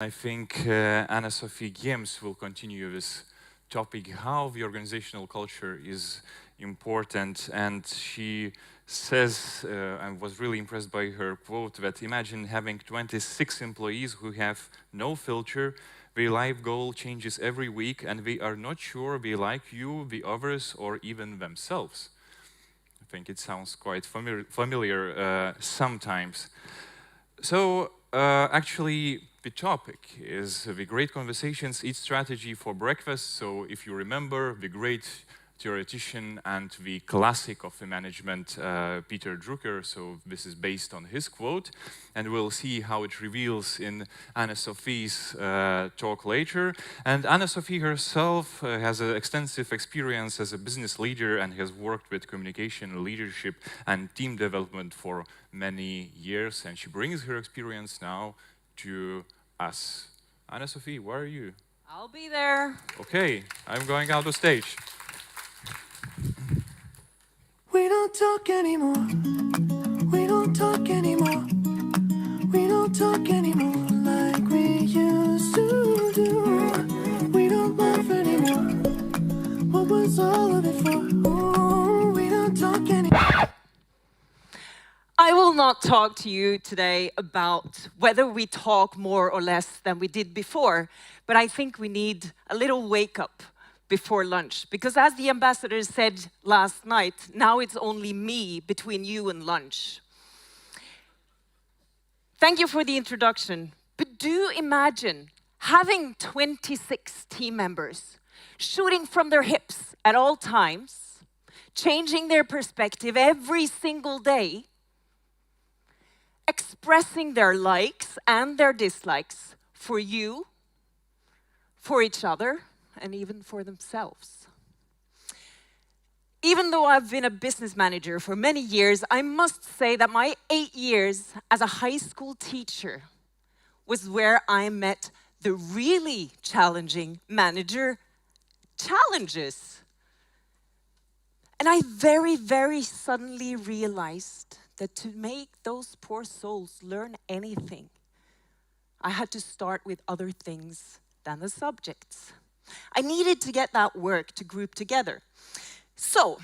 I think Anne Sophie Gjems will continue this topic, how the organizational culture is important. And she says, I was really impressed by her quote, that imagine having 26 employees who have no filter, their life goal changes every week, and they are not sure they like you, the others, or even themselves. I think it sounds quite familiar sometimes. So actually, the topic is the great conversations, eat strategy for breakfast. So if you remember the great theoretician and the classic of the management, Peter Drucker, so this is based on his quote, and we'll see how it reveals in Anne Sophie's talk later. And Anne Sophie herself has an extensive experience as a business leader and has worked with communication, leadership, and team development for many years, and she brings her experience now to us. Anne Sophie, where are you? I'll be there. Okay, I'm going out of stage. We don't talk anymore. We don't talk anymore. We don't talk anymore like we used to do. We don't laugh anymore. What was all of it for? Ooh, we don't talk anymore. I will not talk to you today about whether we talk more or less than we did before, but I think we need a little wake up before lunch. Because as the ambassador said last night, now it's only me between you and lunch. Thank you for the introduction. But do imagine having 26 team members shooting from their hips at all times, changing their perspective every single day, expressing their likes and their dislikes for you, for each other, and even for themselves. Even though I've been a business manager for many years, I must say that my 8 years as a high school teacher was where I met the really challenging manager challenges. And I very, very suddenly realized that to make those poor souls learn anything, I had to start with other things than the subjects. I needed to get that work to group together. So,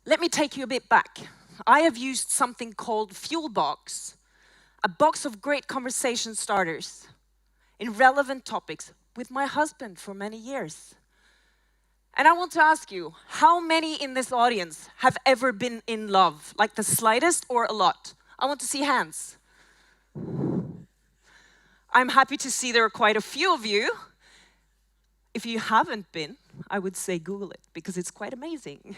let me take you a bit back. I have used something called Fuel Box, a box of great conversation starters in relevant topics with my husband for many years. And I want to ask you, how many in this audience have ever been in love? Like the slightest or a lot? I want to see hands. I'm happy to see there are quite a few of you. If you haven't been, I would say Google it, because it's quite amazing.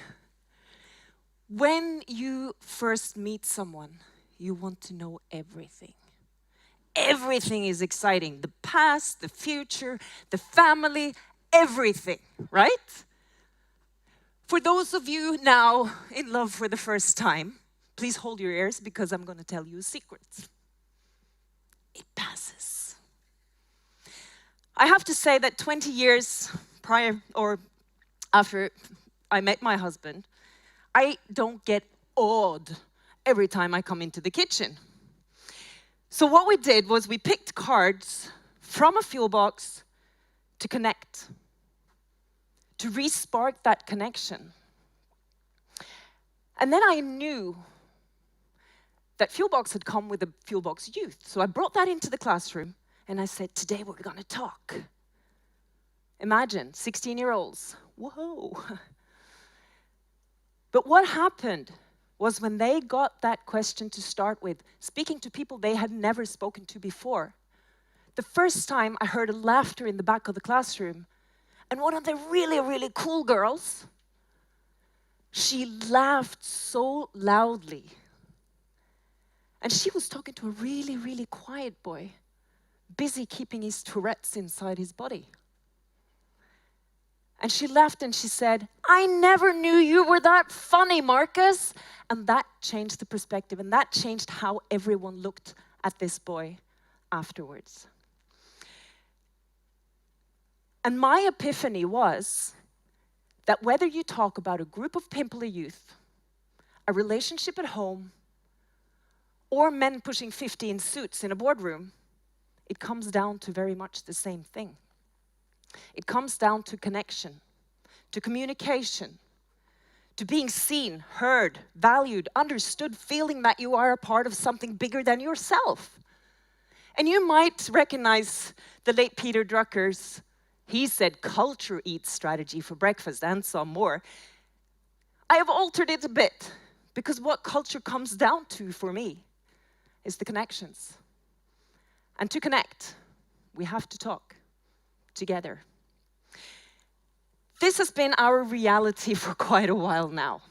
When you first meet someone, you want to know everything. Everything is exciting. The past, the future, the family, everything, right? For those of you now in love for the first time, please hold your ears because I'm going to tell you a secret. It passes. I have to say that 20 years prior or after I met my husband, I don't get awed every time I come into the kitchen. So what we did was we picked cards from a fuel box to connect, to re-spark that connection. And then I knew that Fuel Box had come with a Fuel Box youth. So I brought that into the classroom and I said, today we're gonna talk. Imagine, 16-year-olds, whoa. But what happened was when they got that question to start with, speaking to people they had never spoken to before, the first time I heard a laughter in the back of the classroom, and one of the really, really cool girls, she laughed so loudly. And she was talking to a really, really quiet boy, busy keeping his Tourette's inside his body. And she laughed and she said, I never knew you were that funny, Marcus. And that changed the perspective, and that changed how everyone looked at this boy afterwards. And my epiphany was that whether you talk about a group of pimply youth, a relationship at home, or men pushing 50 in suits in a boardroom, it comes down to very much the same thing. It comes down to connection, to communication, to being seen, heard, valued, understood, feeling that you are a part of something bigger than yourself. And you might recognize the late Peter Drucker's, he said, culture eats strategy for breakfast and some more. I have altered it a bit, because what culture comes down to for me is the connections. And to connect, we have to talk together. This has been our reality for quite a while now.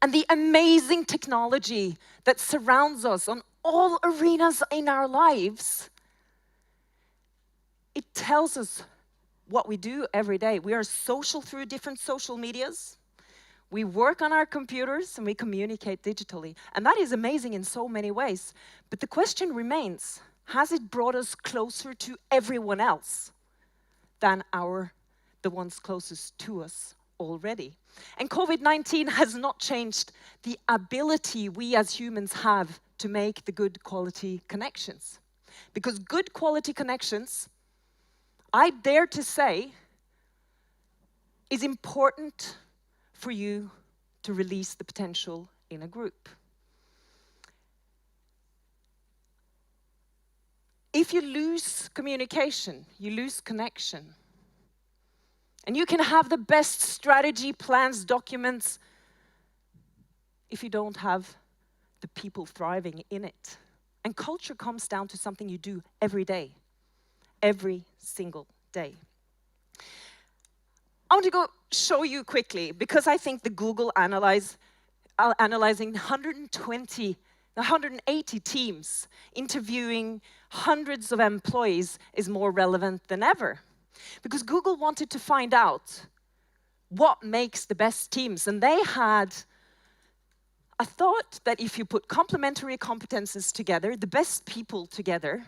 And the amazing technology that surrounds us on all arenas in our lives, it tells us what we do every day. We are social through different social medias. We work on our computers and we communicate digitally. And that is amazing in so many ways. But the question remains, has it brought us closer to everyone else than the ones closest to us already? And COVID-19 has not changed the ability we as humans have to make the good quality connections. Because good quality connections, I dare to say, is important for you to release the potential in a group. If you lose communication, you lose connection. And you can have the best strategy, plans, documents, if you don't have the people thriving in it. And culture comes down to something you do every day, every single day. I want to go show you quickly, because I think the Google analyzing 180 teams, interviewing hundreds of employees is more relevant than ever. Because Google wanted to find out what makes the best teams. And they had a thought that if you put complementary competences together, the best people together,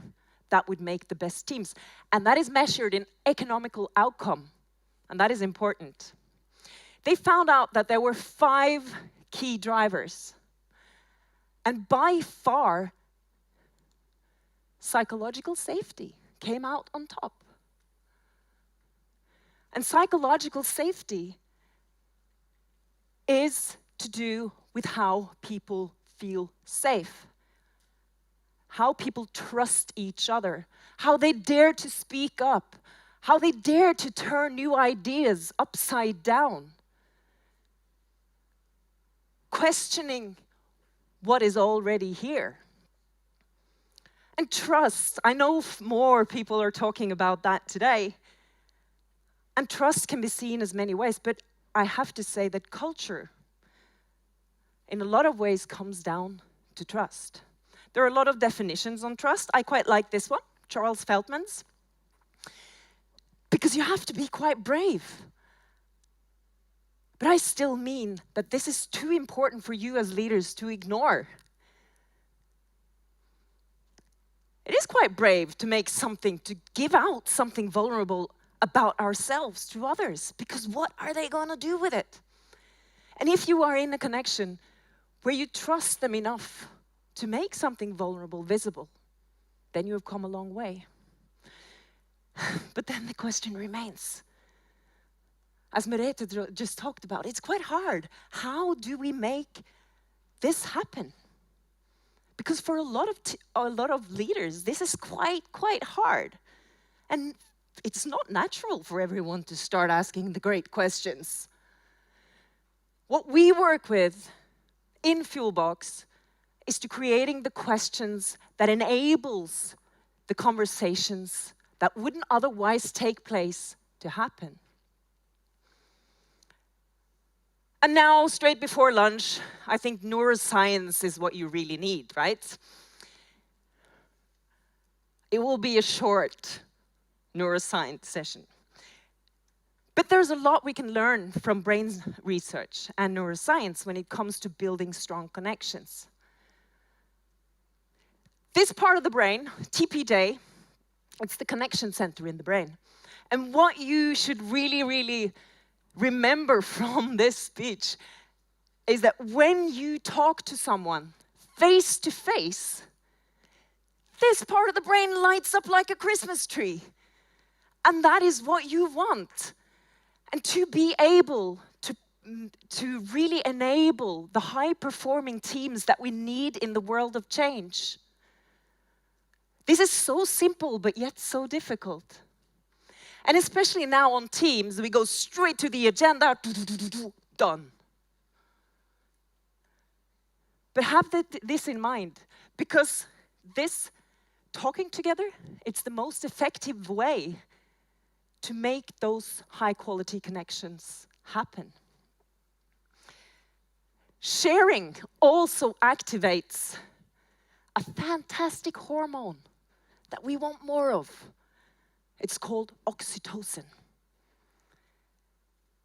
that would make the best teams. And that is measured in economical outcome. And that is important. They found out that there were 5 key drivers. And by far, psychological safety came out on top. And psychological safety is to do with how people feel safe, how people trust each other, how they dare to speak up, how they dare to turn new ideas upside down, questioning what is already here. And trust, I know more people are talking about that today. And trust can be seen as many ways, but I have to say that culture, in a lot of ways, comes down to trust. There are a lot of definitions on trust. I quite like this one, Charles Feltman's. Because you have to be quite brave. But I still mean that this is too important for you as leaders to ignore. It is quite brave to make something, to give out something vulnerable about ourselves to others, because what are they going to do with it? And if you are in a connection where you trust them enough to make something vulnerable visible, then you have come a long way. But then the question remains, as Merete just talked about, it's quite hard. How do we make this happen? Because for a lot of leaders, this is quite hard. And it's not natural for everyone to start asking the great questions. What we work with in Fuelbox is to creating the questions that enables the conversations that wouldn't otherwise take place to happen. And now, straight before lunch, I think neuroscience is what you really need, right? It will be a short neuroscience session. But there's a lot we can learn from brain research and neuroscience when it comes to building strong connections. This part of the brain, TPJ, it's the connection center in the brain. And what you should really remember from this speech is that when you talk to someone face to face, this part of the brain lights up like a Christmas tree. And that is what you want. And to be able to really enable the high-performing teams that we need in the world of change. This is so simple, but yet so difficult. And especially now on Teams, we go straight to the agenda, done. But have this in mind, because this talking together, it's the most effective way to make those high-quality connections happen. Sharing also activates a fantastic hormone that we want more of. It's called oxytocin.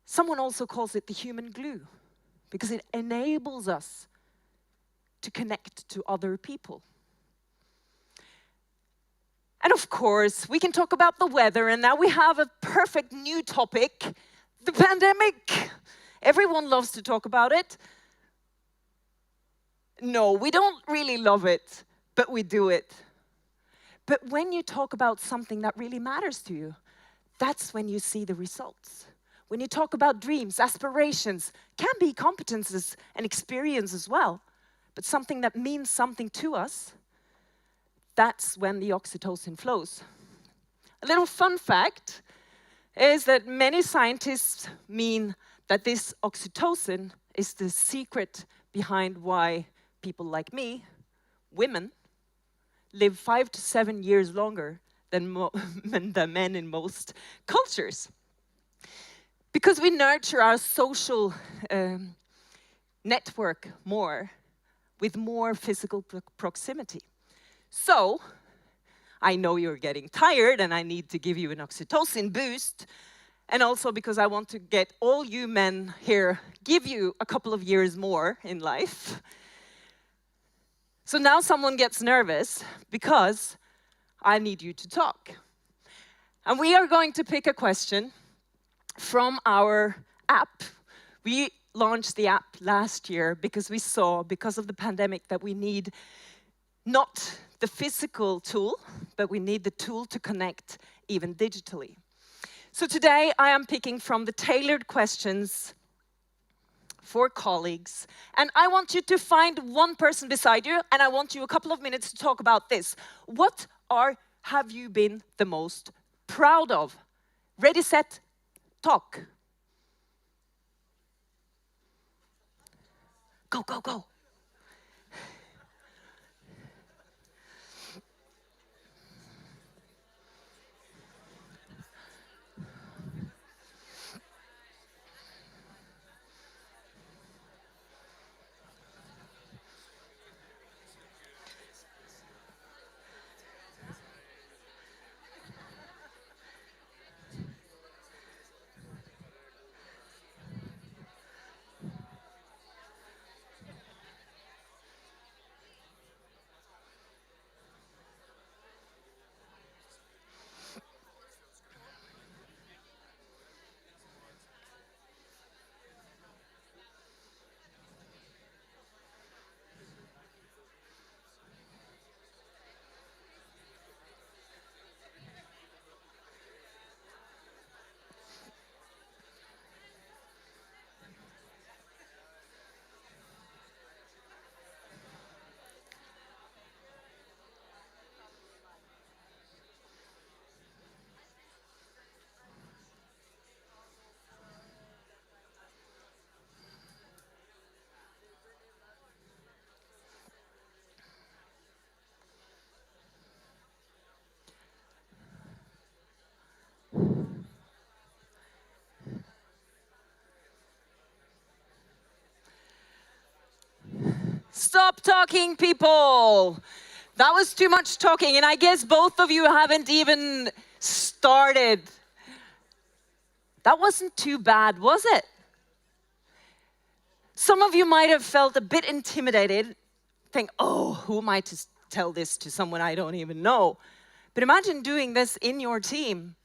Someone also calls it the human glue, because it enables us to connect to other people. And of course, we can talk about the weather, and now we have a perfect new topic, the pandemic. Everyone loves to talk about it. No, we don't really love it, but we do it. But when you talk about something that really matters to you, that's when you see the results. When you talk about dreams, aspirations, can be competences and experience as well, but something that means something to us, that's when the oxytocin flows. A little fun fact is that many scientists mean that this oxytocin is the secret behind why people like me, women, live 5 to 7 years longer than men in most cultures. Because we nurture our social network more, with more physical proximity. So, I know you're getting tired and I need to give you an oxytocin boost, and also because I want to get all you men here, give you a couple of years more in life. So now someone gets nervous because I need you to talk. And we are going to pick a question from our app. We launched the app last year because we saw, because of the pandemic, that we need not the physical tool, but we need the tool to connect even digitally. So today I am picking from the tailored questions for colleagues, and I want you to find one person beside you, and I want you a couple of minutes to talk about this. What have you been the most proud of? Ready, set, talk. Go, go, go. Stop talking, people. That was too much talking, and I guess both of you haven't even started. That wasn't too bad, was it? Some of you might have felt a bit intimidated, think, oh, who am I to tell this to someone I don't even know? But imagine doing this in your team.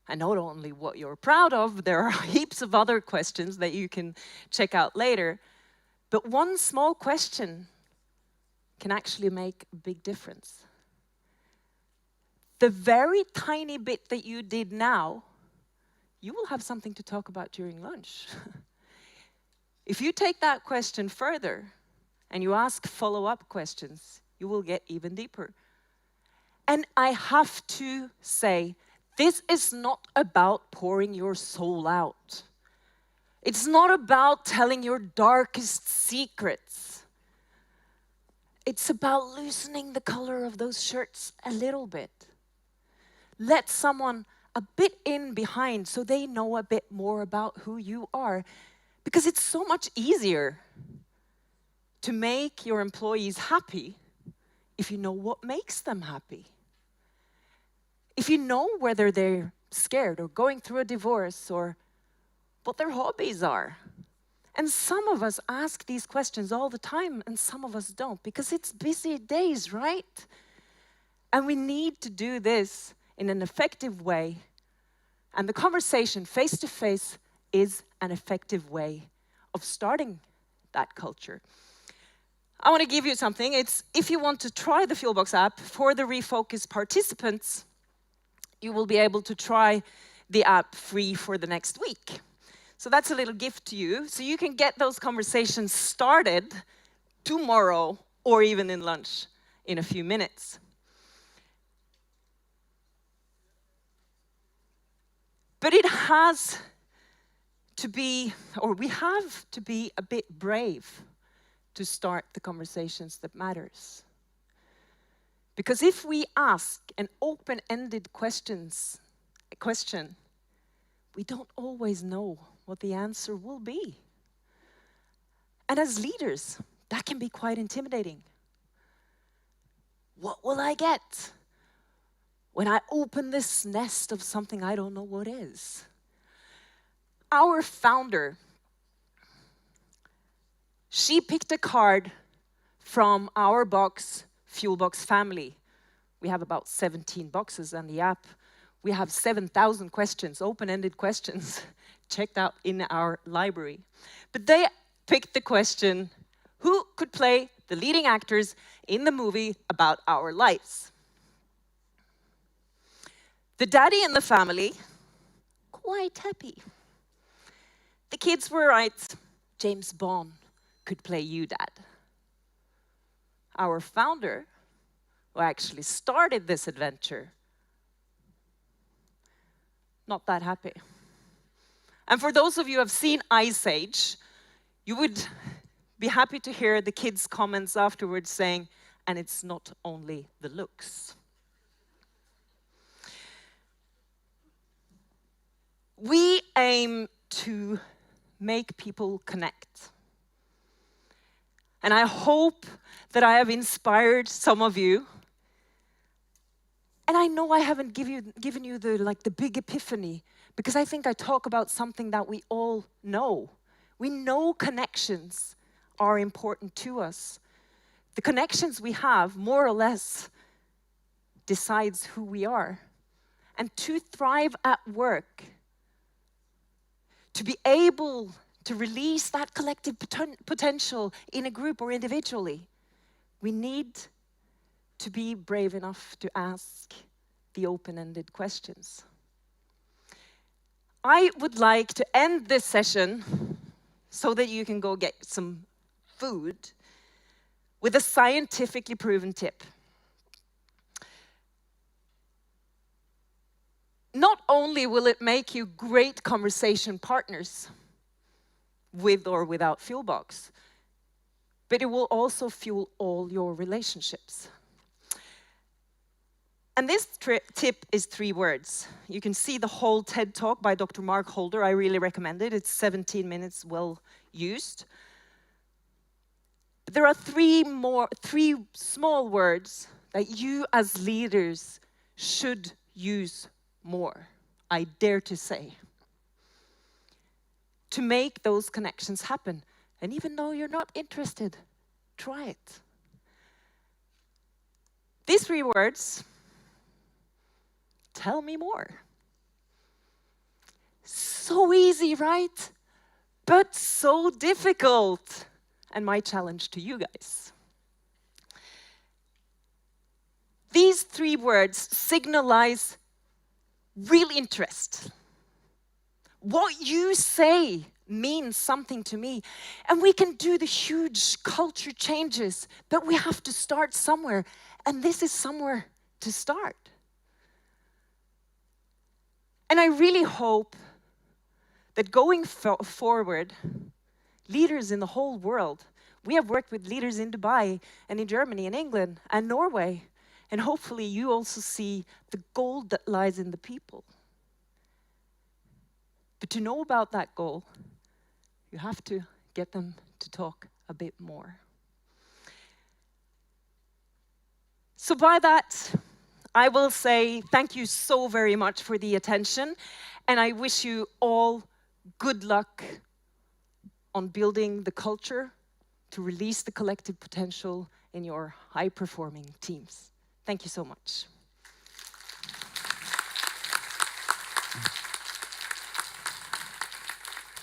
And not only what you're proud of, there are heaps of other questions that you can check out later. But one small question can actually make a big difference. The very tiny bit that you did now, you will have something to talk about during lunch. If you take that question further and you ask follow-up questions, you will get even deeper. And I have to say, this is not about pouring your soul out. It's not about telling your darkest secrets. It's about loosening the color of those shirts a little bit. Let someone a bit in behind so they know a bit more about who you are. Because it's so much easier to make your employees happy if you know what makes them happy. If you know whether they're scared or going through a divorce or what their hobbies are. And some of us ask these questions all the time and some of us don't because it's busy days, right? And we need to do this in an effective way. And the conversation face to face is an effective way of starting that culture. I want to give you something. It's if you want to try the Fuelbox app for the REFOCUS participants, you will be able to try the app free for the next week. So that's a little gift to you. So you can get those conversations started tomorrow or even in lunch in a few minutes. But it has to be, or we have to be a bit brave to start the conversations that matters. Because if we ask an open-ended question, we don't always know what the answer will be. And as leaders, that can be quite intimidating. What will I get when I open this nest of something I don't know what is? Our founder, she picked a card from our box, Fuelbox family. We have about 17 boxes on the app. We have 7,000 questions, open-ended questions, checked out in our library. But they picked the question, who could play the leading actors in the movie about our lives? The daddy in the family, quite happy. The kids were right, James Bond could play you, Dad. Our founder, who actually started this adventure, not that happy. And for those of you who have seen Ice Age, you would be happy to hear the kids' comments afterwards saying, and it's not only the looks. We aim to make people connect. And I hope that I have inspired some of you. And I know I haven't given you the big epiphany, because I think I talk about something that we all know. We know connections are important to us. The connections we have, more or less, decides who we are. And to thrive at work, to be able to release that collective potential in a group or individually, we need to be brave enough to ask the open-ended questions. I would like to end this session so that you can go get some food with a scientifically proven tip. Not only will it make you great conversation partners with or without Fuelbox, but it will also fuel all your relationships. And this tip is 3 words. You can see the whole TED Talk by Dr. Mark Holder. I really recommend it. It's 17 minutes well used. But there are 3 small words that you as leaders should use more, I dare to say, to make those connections happen. And even though you're not interested, try it. These 3 words, tell me more. So easy, right? But so difficult. And my challenge to you guys. These 3 words signalize real interest. What you say means something to me. And we can do the huge culture changes, but we have to start somewhere. And this is somewhere to start. And I really hope that going forward, leaders in the whole world, we have worked with leaders in Dubai and in Germany and England and Norway, and hopefully you also see the gold that lies in the people. But to know about that goal, you have to get them to talk a bit more. So by that, I will say thank you so very much for the attention, and I wish you all good luck on building the culture to release the collective potential in your high-performing teams. Thank you so much.